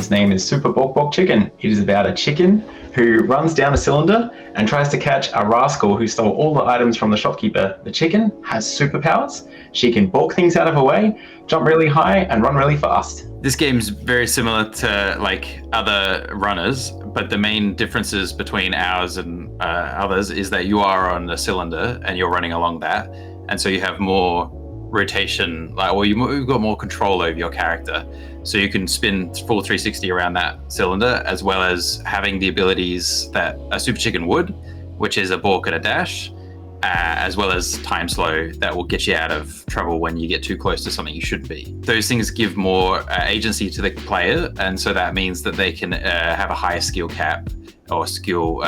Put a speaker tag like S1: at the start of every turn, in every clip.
S1: game's name is Super Bawk Bawk Chicken. It is about a chicken who runs down a cylinder and tries to catch a rascal who stole all the items from the shopkeeper. The chicken has superpowers. She can balk things out of her way, jump really high, and run really fast.
S2: This game's very similar to like other runners, but the main differences between ours and others is that you are on a cylinder and you're running along that, and so you have more rotation, you've got more control over your character, so you can spin full 360 around that cylinder, as well as having the abilities that a super chicken would, which is a balk and a dash, as well as time slow that will get you out of trouble when you get too close to something you shouldn't be. Those things give more agency to the player, and so that means that they can have a higher skill cap or skill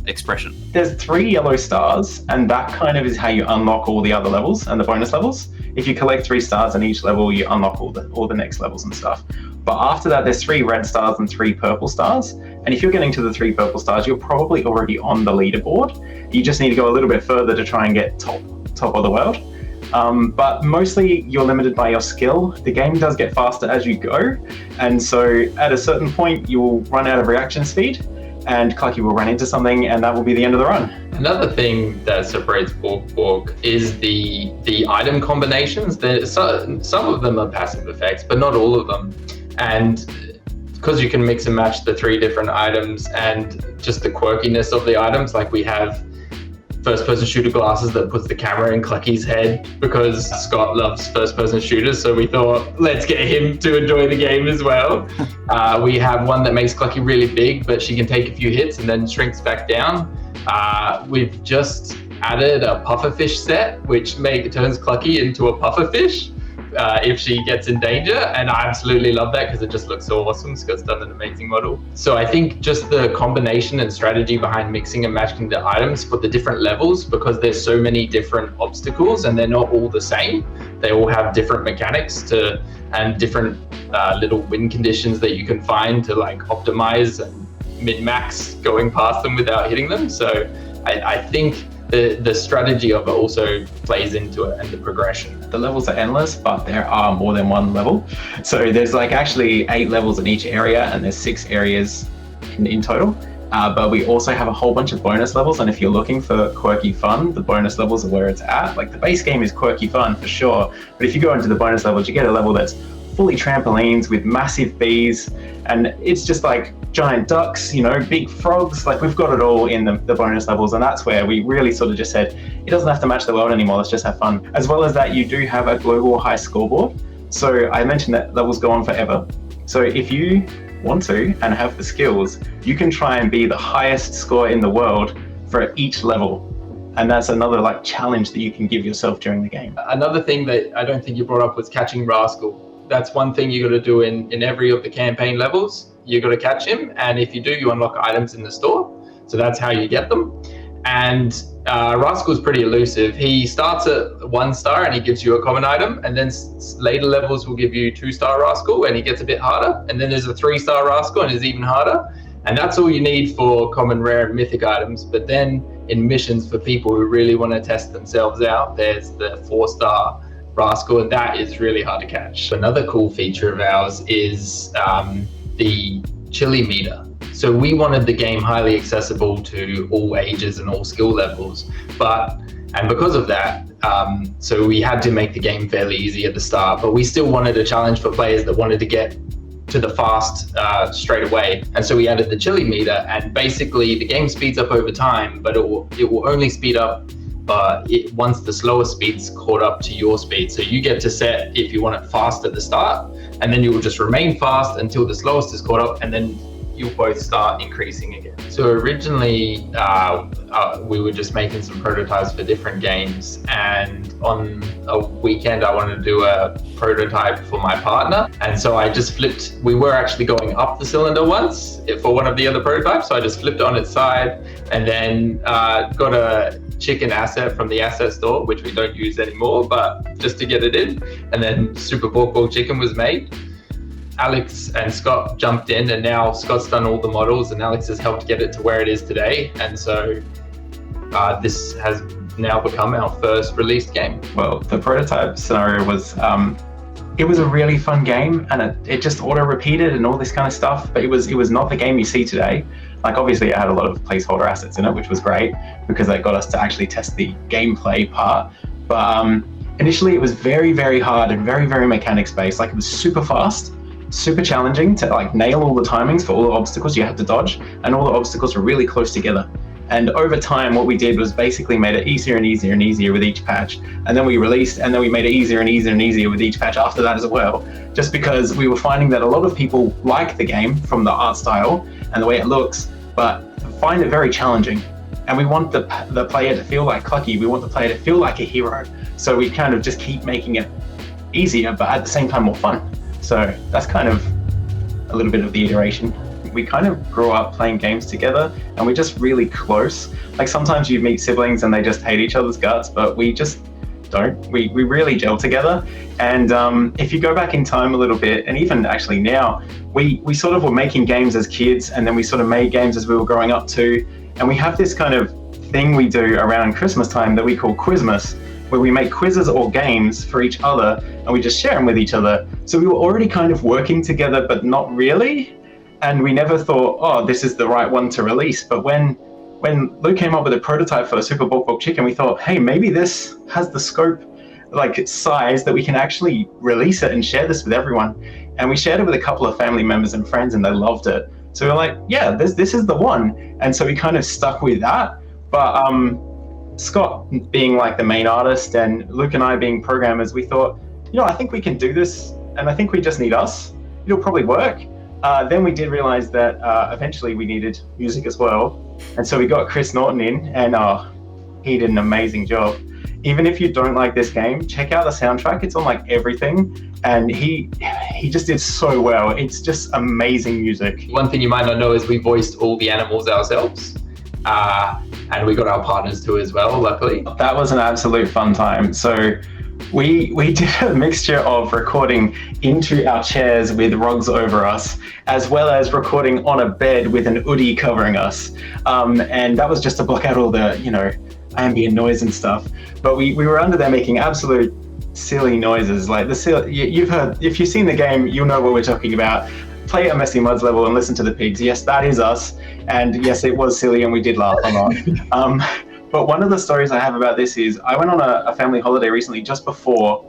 S2: expression.
S1: There's 3 yellow stars, and that kind of is how you unlock all the other levels and the bonus levels. If you collect 3 stars in each level, you unlock all the next levels and stuff. But after that, there's 3 red stars and 3 purple stars. And if you're getting to the 3 purple stars, you're probably already on the leaderboard. You just need to go a little bit further to try and get top of the world. But mostly you're limited by your skill. The game does get faster as you go. And so at a certain point, you will run out of reaction speed, and Clucky will run into something, and that will be the end of the run.
S3: Another thing that separates Bawk Bawk is the item combinations. Some of them are passive effects, but not all of them. And because you can mix and match the 3 different items and just the quirkiness of the items, like we have first-person shooter glasses that puts the camera in Clucky's head because Scott loves first-person shooters, so we thought, let's get him to enjoy the game as well. We have one that makes Clucky really big, but she can take a few hits and then shrinks back down. We've just added a pufferfish set, which turns Clucky into a pufferfish if she gets in danger, and I absolutely love that because it just looks so awesome. Scott's done an amazing model. So I think just the combination and strategy behind mixing and matching the items for the different levels, because there's so many different obstacles and they're not all the same. They all have different mechanics and different little win conditions that you can find to like optimize and min-max going past them without hitting them. So I think the strategy of it also plays into it, and the progression.
S1: The levels are endless, but there are more than one level. So there's like actually 8 levels in each area, and there's 6 areas in total. But we also have a whole bunch of bonus levels, and if you're looking for quirky fun, the bonus levels are where it's at. Like the base game is quirky fun for sure, but if you go into the bonus levels, you get a level that's fully trampolines with massive bees, and it's just like giant ducks, big frogs. Like we've got it all in the bonus levels, and that's where we really sort of just said, it doesn't have to match the world anymore, let's just have fun. As well as that, you do have a global high scoreboard. So I mentioned that levels go on forever. So if you want to and have the skills, you can try and be the highest score in the world for each level. And that's another challenge that you can give yourself during the game.
S3: Another thing that I don't think you brought up was catching Rascal. That's one thing you got to do in every of the campaign levels. You got to catch him, and if you do, you unlock items in the store. So that's how you get them. And Rascal's pretty elusive. He starts at 1 star and he gives you a common item, and then later levels will give you 2-star Rascal, and he gets a bit harder. And then there's a 3-star Rascal, and it's even harder. And that's all you need for common, rare, and mythic items. But then in missions for people who really want to test themselves out, there's the 4-star Rascal, and that is really hard to catch. Another cool feature of ours is the chili meter. So we wanted the game highly accessible to all ages and all skill levels, and because of that, so we had to make the game fairly easy at the start, but we still wanted a challenge for players that wanted to get to the fast straight away. And so we added the chili meter, and basically the game speeds up over time, but it will only speed up once the slower speed's caught up to your speed. So you get to set if you want it fast at the start, and then you will just remain fast until the slowest is caught up, and then you'll both start increasing again. So originally we were just making some prototypes for different games, and on a weekend I wanted to do a prototype for my partner, and so I just flipped. We were actually going up the cylinder once for one of the other prototypes, so I just flipped it on its side, and then got a chicken asset from the asset store, which we don't use anymore, but just to get it in, and then Super Bawk Bawk Chicken was made. Alex and Scott jumped in, and now Scott's done all the models, and Alex has helped get it to where it is today. And so this has now become our first released game.
S1: Well, the prototype scenario was it was a really fun game, and it just auto repeated and all this kind of stuff. But it was not the game you see today. Like, obviously it had a lot of placeholder assets in it, which was great because that got us to actually test the gameplay part. But initially it was very, very hard and very, very mechanics based. Like, it was super fast, super challenging to like nail all the timings for all the obstacles you had to dodge, and all the obstacles were really close together. And over time, what we did was basically made it easier and easier and easier with each patch. And then we released, and then we made it easier and easier and easier with each patch after that as well. Just because we were finding that a lot of people like the game from the art style and the way it looks, but find it very challenging. And we want the player to feel like Clucky. We want the player to feel like a hero. So we kind of just keep making it easier, but at the same time more fun. So that's kind of a little bit of the iteration. We kind of grew up playing games together, and we're just really close. Like, sometimes you meet siblings and they just hate each other's guts, but we just don't. We really gel together. And if you go back in time a little bit, and even actually now, we sort of were making games as kids, and then we sort of made games as we were growing up too. And we have this kind of thing we do around Christmas time that we call Quizmas, where we make quizzes or games for each other, and we just share them with each other. So we were already kind of working together, but not really. And we never thought, oh, this is the right one to release. But when Luke came up with a prototype for Super Bawk Bawk Chicken, we thought, hey, maybe this has the scope, like its size, that we can actually release it and share this with everyone. And we shared it with a couple of family members and friends, and they loved it. So we were like, yeah, this is the one. And so we kind of stuck with that. But Scott being like the main artist and Luke and I being programmers, we thought, I think we can do this, and I think we just need us. It'll probably work. Then we did realize that eventually we needed music as well. And so we got Chris Norton in, and he did an amazing job. Even if you don't like this game, check out the soundtrack. It's on like everything. And he just did so well. It's just amazing music.
S3: One thing you might not know is we voiced all the animals ourselves. And we got our partners too as well, luckily.
S1: That was an absolute fun time. So we did a mixture of recording into our chairs with rugs over us, as well as recording on a bed with an hoodie covering us. And that was just to block out all the, ambient noise and stuff. But we were under there making absolute silly noises. Like you've heard, if you've seen the game, you'll know what we're talking about. Play a Messy Muds level and listen to the pigs. Yes, that is us. And yes, it was silly and we did laugh a lot. But one of the stories I have about this is I went on a family holiday recently just before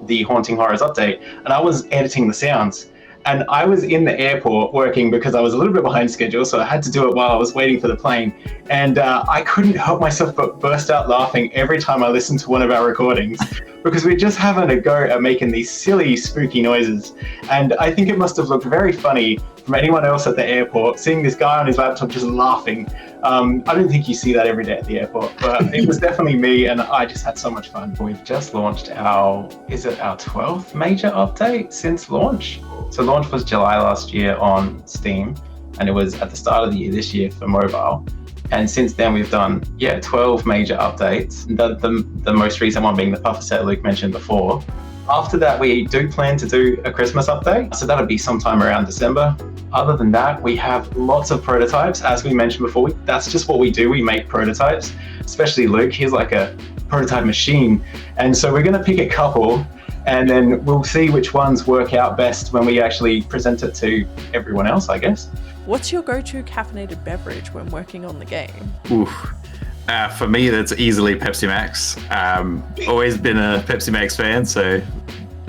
S1: the Haunting Horrors update, and I was editing the sounds. And I was in the airport working because I was a little bit behind schedule, so I had to do it while I was waiting for the plane. And I couldn't help myself but burst out laughing every time I listened to one of our recordings because we're just having a go at making these silly, spooky noises. And I think it must have looked very funny from anyone else at the airport, seeing this guy on his laptop just laughing. I don't think you see that every day at the airport, but it was definitely me, and I just had so much fun. We've just launched our 12th major update since launch? So launch was July last year on Steam, and it was at the start of the year this year for mobile. And since then we've done 12 major updates. The most recent one being the puffer set Luke mentioned before. After that, we do plan to do a Christmas update, so that'll be sometime around December. Other than that, we have lots of prototypes. As we mentioned before, that's just what we do. We make prototypes, especially Luke. He's like a prototype machine. And so we're going to pick a couple, and then we'll see which ones work out best when we actually present it to everyone else, I guess.
S4: What's your go-to caffeinated beverage when working on the game?
S2: Oof. For me, that's easily Pepsi Max. Always been a Pepsi Max fan, so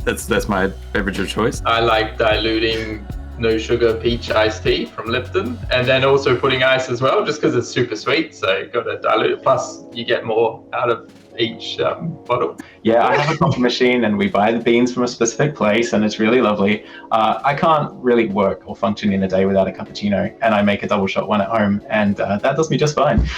S2: that's my beverage of choice.
S3: I like diluting no sugar peach iced tea from Lipton, and then also putting ice as well, just because it's super sweet. So you've got to dilute it. Plus, you get more out of each bottle.
S1: Yeah, I have a coffee machine, and we buy the beans from a specific place, and it's really lovely. I can't really work or function in a day without a cappuccino, and I make a double shot one at home, and that does me just fine.